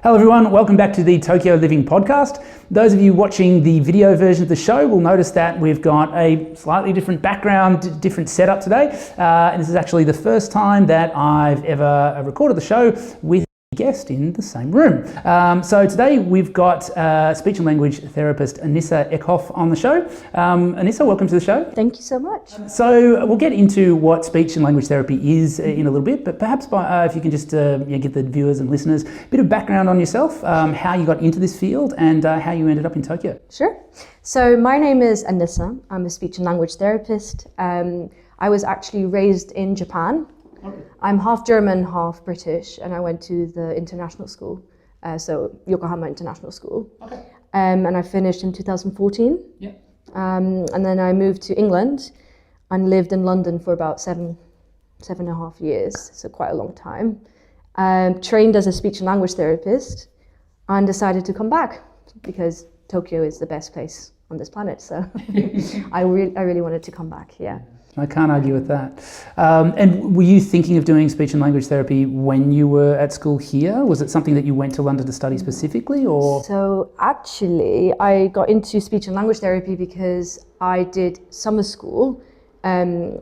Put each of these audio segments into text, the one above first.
Hello everyone, welcome back to the Tokyo Living podcast. Those of you watching the video version of the show will notice that we've got a slightly different background, different setup today. And this is actually the first time that I've ever recorded the show with a guest in the same room. So today we've got speech and language therapist Anissa Eckhoff on the show. Anissa, welcome to the show. Thank you so much. So we'll get into what speech and language therapy is in a little bit, but perhaps if you can just give the viewers and listeners a bit of background on yourself, how you got into this field and how you ended up in Tokyo. Sure. So my name is Anissa. I'm a speech and language therapist. I was actually raised in Japan. Okay. I'm half German, half British, and I went to the international school, so Yokohama International School. Okay. And I finished in 2014. Yeah. And then I moved to England and lived in London for about seven and a half years, so quite a long time. Trained as a speech and language therapist and decided to come back because Tokyo is the best place on this planet, so I really wanted to come back, yeah. I can't argue with that. And were you thinking of doing speech and language therapy when you were at school here? Was it something that you went to London to study specifically, or? So actually, I got into speech and language therapy because I did summer school. I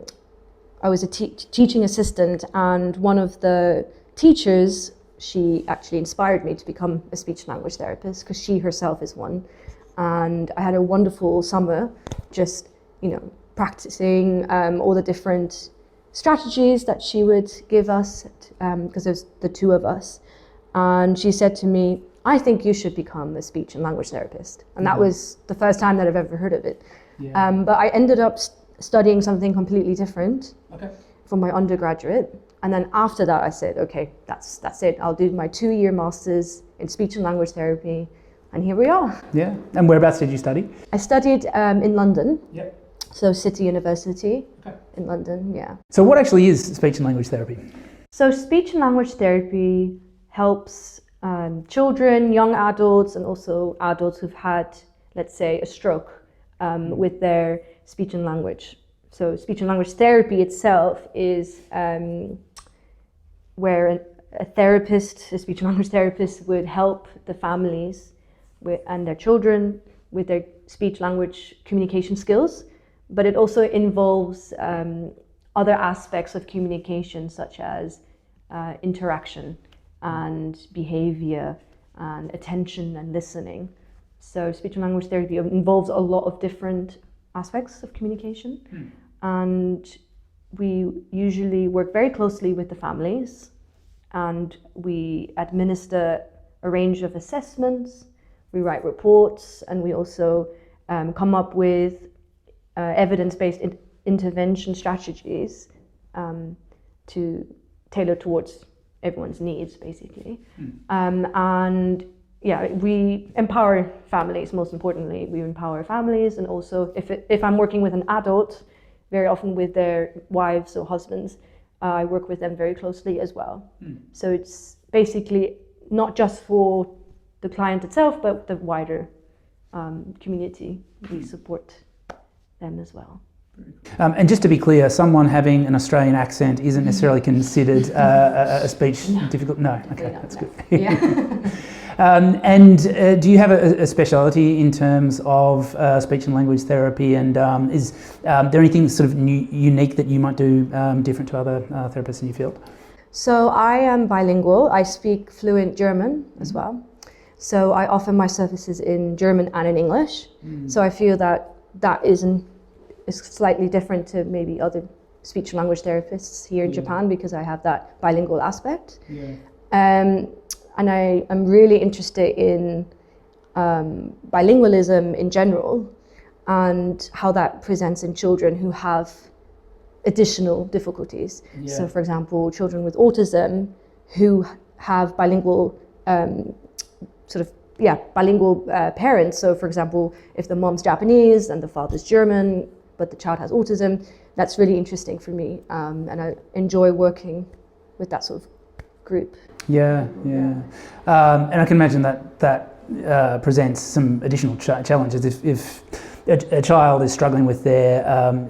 was a teaching assistant, and one of the teachers, she actually inspired me to become a speech and language therapist because she herself is one. And I had a wonderful summer just, practicing all the different strategies that she would give us because there's the two of us. And she said to me, I think you should become a speech and language therapist. And that was the first time that I've ever heard of it. Yeah. But I ended up studying something completely different for my undergraduate. And then after that, I said, okay, that's it. I'll do my 2-year master's in speech and language therapy. And here we are. Yeah. And whereabouts did you study? I studied in London. Yep. So City University in London, yeah. So what actually is speech and language therapy? So speech and language therapy helps children, young adults, and also adults who've had, let's say, a stroke with their speech and language. So speech and language therapy itself is where a speech and language therapist would help the families and their children with their speech language communication skills. But it also involves other aspects of communication, such as interaction and behavior and attention and listening. So speech and language therapy involves a lot of different aspects of communication. And we usually work very closely with the families, and we administer a range of assessments, we write reports, and we also come up with evidence-based intervention strategies to tailor towards everyone's needs, basically. And yeah, we empower families. Most importantly, we empower families, and also if I'm working with an adult, very often with their wives or husbands, I work with them very closely as well. So it's basically not just for the client itself, but the wider community. We support them as well. And just to be clear, someone having an Australian accent isn't necessarily considered a speech difficult? No, okay, that's good. Yeah. And do you have a speciality in terms of speech and language therapy, and is there anything sort of unique that you might do different to other therapists in your field? So I am bilingual. I speak fluent German as well. So I offer my services in German and in English. So I feel that is slightly different to maybe other speech and language therapists here in Japan, because I have that bilingual aspect. Yeah. And I am really interested in bilingualism in general and how that presents in children who have additional difficulties. Yeah. So for example, children with autism who have bilingual bilingual parents. So for example, if the mom's Japanese and the father's German, but the child has autism, that's really interesting for me. And I enjoy working with that sort of group. Yeah. And I can imagine that presents some additional challenges if a child is struggling with their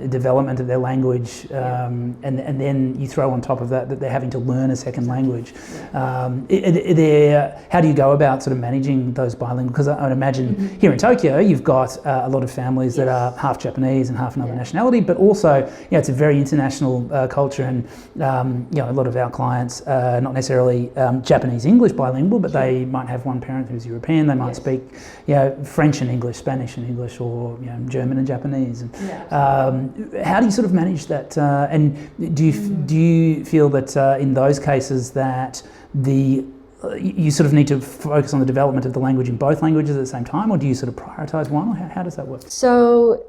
development of their language, and then you throw on top of that they're having to learn a second language. How do you go about sort of managing those bilingual? Because I would imagine here in Tokyo you've got a lot of families that are half Japanese and half another nationality, but also it's a very international culture, and a lot of our clients are not necessarily Japanese English bilingual, but they might have one parent who's European. They might speak French and English, Spanish and English, or German and Japanese. And, how do you sort of manage that? And do you feel that in those cases that you sort of need to focus on the development of the language in both languages at the same time, or do you sort of prioritise one, or how does that work? So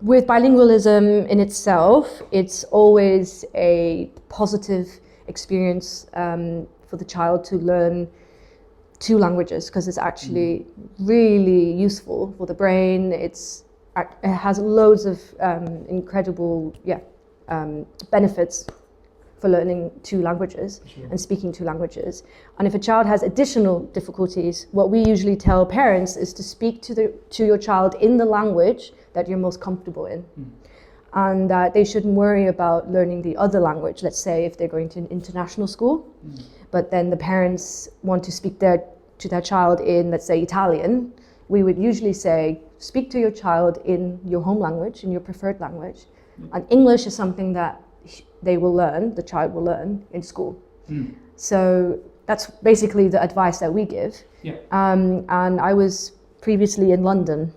with bilingualism in itself, it's always a positive experience for the child to learn two languages, because it's actually really useful for the brain. It has loads of incredible benefits for learning two languages and speaking two languages. And if a child has additional difficulties, what we usually tell parents is to speak to your child in the language that you're most comfortable in. And they shouldn't worry about learning the other language. Let's say if they're going to an international school, but then the parents want to speak to their child in, let's say, Italian, we would usually say, speak to your child in your home language, in your preferred language. And English is something that the child will learn in school. So that's basically the advice that we give. And I was previously in London,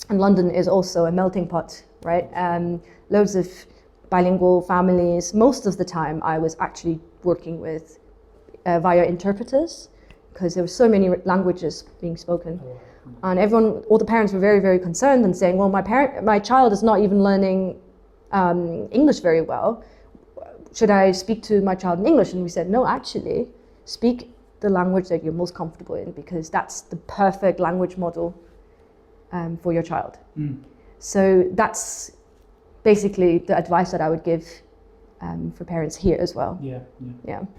and London is also a melting pot, right? Loads of bilingual families. Most of the time I was actually working with via interpreters, because there were so many languages being spoken. And all the parents were very, very concerned and saying, well, my child is not even learning English very well. Should I speak to my child in English? And we said, no, actually, speak the language that you're most comfortable in, because that's the perfect language model for your child. So that's basically the advice that I would give for parents here as well.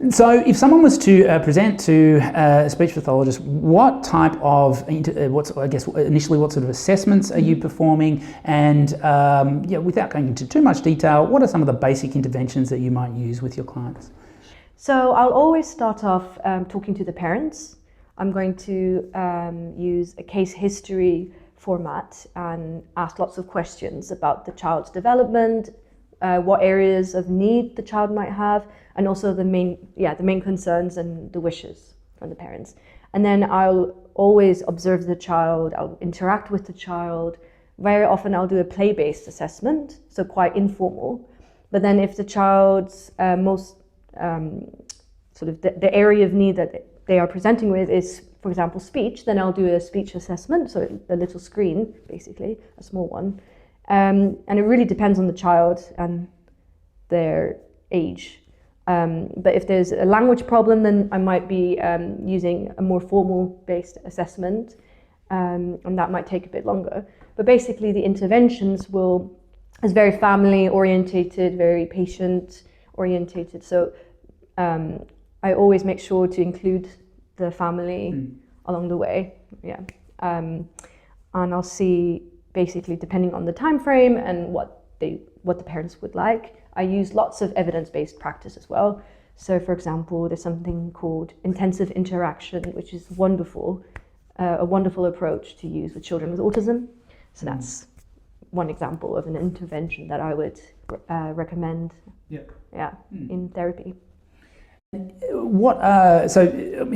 So if someone was to present to a speech pathologist, what type of, what sort of assessments are you performing? And without going into too much detail, what are some of the basic interventions that you might use with your clients? So I'll always start off talking to the parents. I'm going to use a case history format and ask lots of questions about the child's development, what areas of need the child might have, and also the main concerns and the wishes from the parents. And then I'll always observe the child, I'll interact with the child. Very often I'll do a play-based assessment, so quite informal. But then if the child's most sort of the area of need that they are presenting with is, for example, speech, then I'll do a speech assessment, so a little screen, basically, a small one. And it really depends on the child and their age. But if there's a language problem, then I might be using a more formal-based assessment, and that might take a bit longer. But basically, the interventions is very family-orientated, very patient-orientated. So I always make sure to include the family along the way. And I'll see, basically, depending on the time frame and what the parents would like. I use lots of evidence-based practice as well. So, for example, there's something called intensive interaction, which is wonderful, a wonderful approach to use with children with autism. So that's one example of an intervention that I would recommend. In therapy.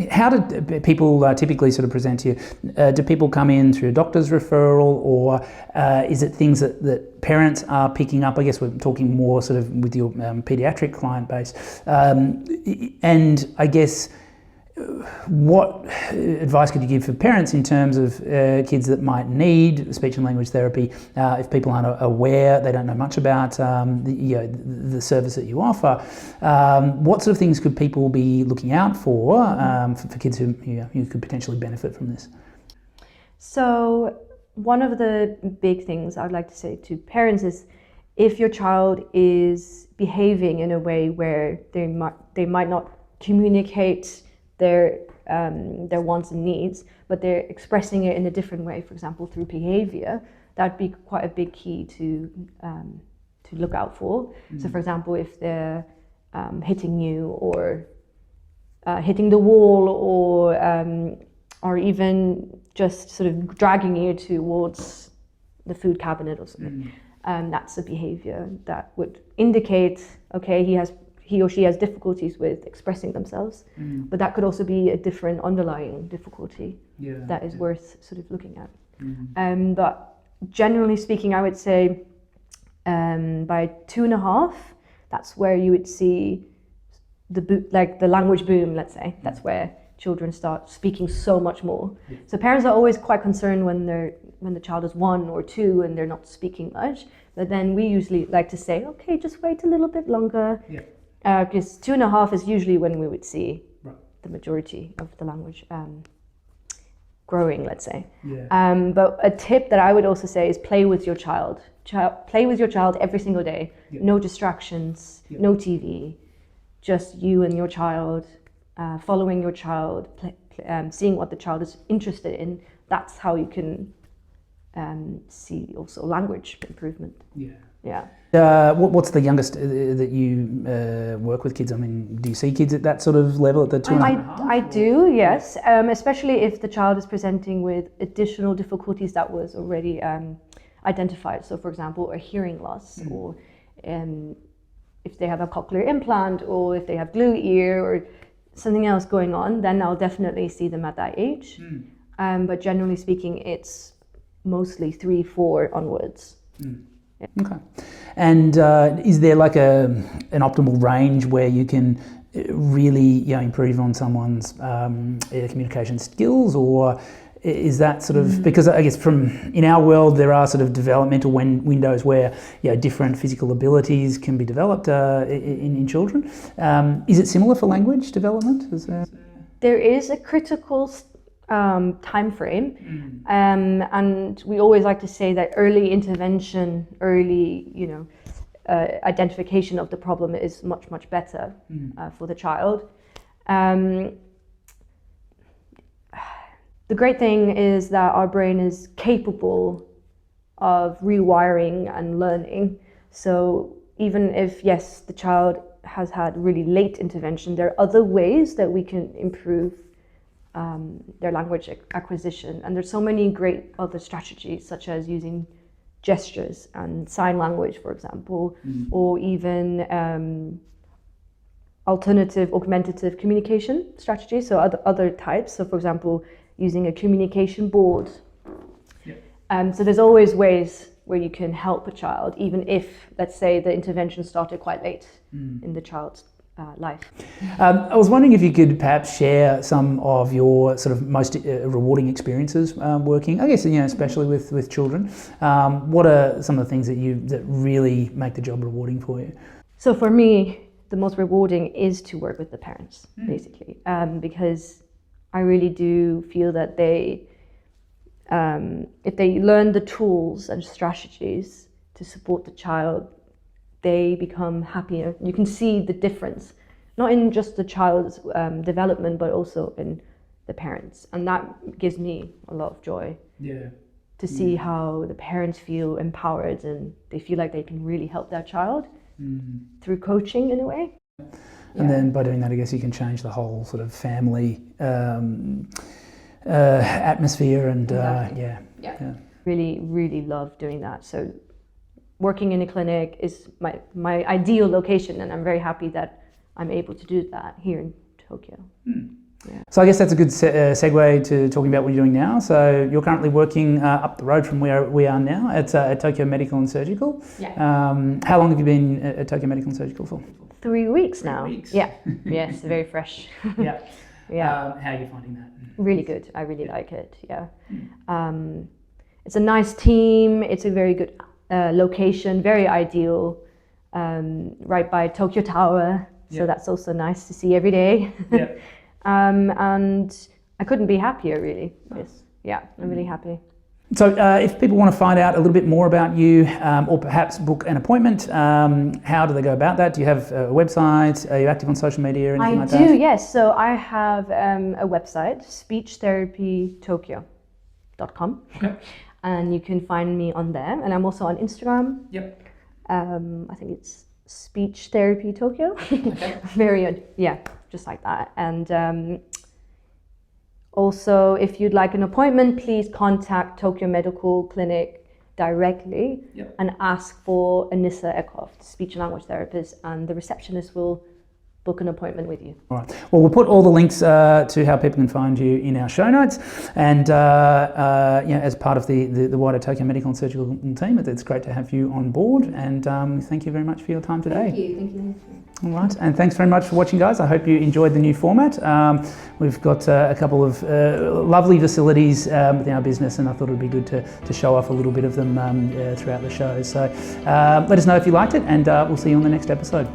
How did people typically sort of present to you? Do people come in through a doctor's referral, or is it things that parents are picking up? I guess we're talking more sort of with your paediatric client base. And I guess, what advice could you give for parents in terms of kids that might need speech and language therapy if people aren't aware, they don't know much about the service that you offer? What sort of things could people be looking out for kids who could potentially benefit from this? So one of the big things I'd like to say to parents is, if your child is behaving in a way where they might not communicate their wants and needs, but they're expressing it in a different way, for example, through behavior, that'd be quite a big key to look out for. So for example, if they're hitting you or hitting the wall, or even just sort of dragging you towards the food cabinet or something, that's a behavior that would indicate, okay, he or she has difficulties with expressing themselves, but that could also be a different underlying difficulty that is worth sort of looking at. But generally speaking, I would say by 2.5, that's where you would see the language boom, let's say. That's where children start speaking so much more. So parents are always quite concerned when the child is 1 or 2 and they're not speaking much. But then we usually like to say, okay, just wait a little bit longer. Because 2.5 is usually when we would see the majority of the language growing, let's say. But a tip that I would also say is play with your child. Play with your child every single day. No distractions, no TV, just you and your child, following your child, seeing what the child is interested in. That's how you can see also language improvement. What's the youngest that you work with kids? I mean, do you see kids at that sort of level, at the 2.5? I do, yes, especially if the child is presenting with additional difficulties that was already identified. So for example, a hearing loss, or if they have a cochlear implant, or if they have glue ear or something else going on, then I'll definitely see them at that age. But generally speaking, it's mostly 3, 4 onwards. Okay. And is there like an optimal range where you can really improve on someone's communication skills, or is that sort of, because I guess in our world there are sort of developmental windows where different physical abilities can be developed in children. Is it similar for language development? There is a critical time frame, and we always like to say that early intervention, identification of the problem is much better for the child. The great thing is that our brain is capable of rewiring and learning. So even if, yes, the child has had really late intervention, there are other ways that we can improve their language acquisition. And there's so many great other strategies, such as using gestures and sign language, for example, or even alternative augmentative communication strategies, so other types. So for example, using a communication board. So there's always ways where you can help a child, even if, let's say, the intervention started quite late in the child's life. I was wondering if you could perhaps share some of your sort of most rewarding experiences working, I guess, especially with children. What are some of the things that really make the job rewarding for you? So for me, the most rewarding is to work with the parents, basically, because I really do feel that they, if they learn the tools and strategies to support the child, they become happier. You can see the difference, not in just the child's development, but also in the parents. And that gives me a lot of joy to see how the parents feel empowered and they feel like they can really help their child through coaching in a way. And then by doing that, I guess you can change the whole sort of family atmosphere and Really love doing that. So working in a clinic is my ideal location, and I'm very happy that I'm able to do that here in Tokyo. So I guess that's a good segue to talking about what you're doing now. So you're currently working up the road from where we are now at Tokyo Medical and Surgical. How long have you been at Tokyo Medical and Surgical for? 3 weeks now. 3 weeks. Yes, very fresh. How are you finding that? Really good. I really like it. It's a nice team. It's a very good location, very ideal, right by Tokyo Tower. So that's also nice to see every day. And I couldn't be happier, really. I'm really happy. So if people want to find out a little bit more about you, or perhaps book an appointment, how do they go about that? Do you have a website? Are you active on social media or anything like that? I do, yes. So I have a website, speechtherapytokyo.com. and you can find me on there. And I'm also on Instagram. Yep. I think it's Speech Therapy Tokyo. Okay. Just like that. And also, if you'd like an appointment, please contact Tokyo Medical Clinic directly and ask for Anissa Eckhoff, the speech and language therapist, and the receptionist will book an appointment with you. All right. Well, we'll put all the links to how people can find you in our show notes, and as part of the wider Tokyo Medical and Surgical team, it's great to have you on board. And thank you very much for your time today. Thank you. All right, and thanks very much for watching, guys. I hope you enjoyed the new format. We've got a couple of lovely facilities within our business, and I thought it would be good to show off a little bit of them throughout the show. So let us know if you liked it, and we'll see you on the next episode.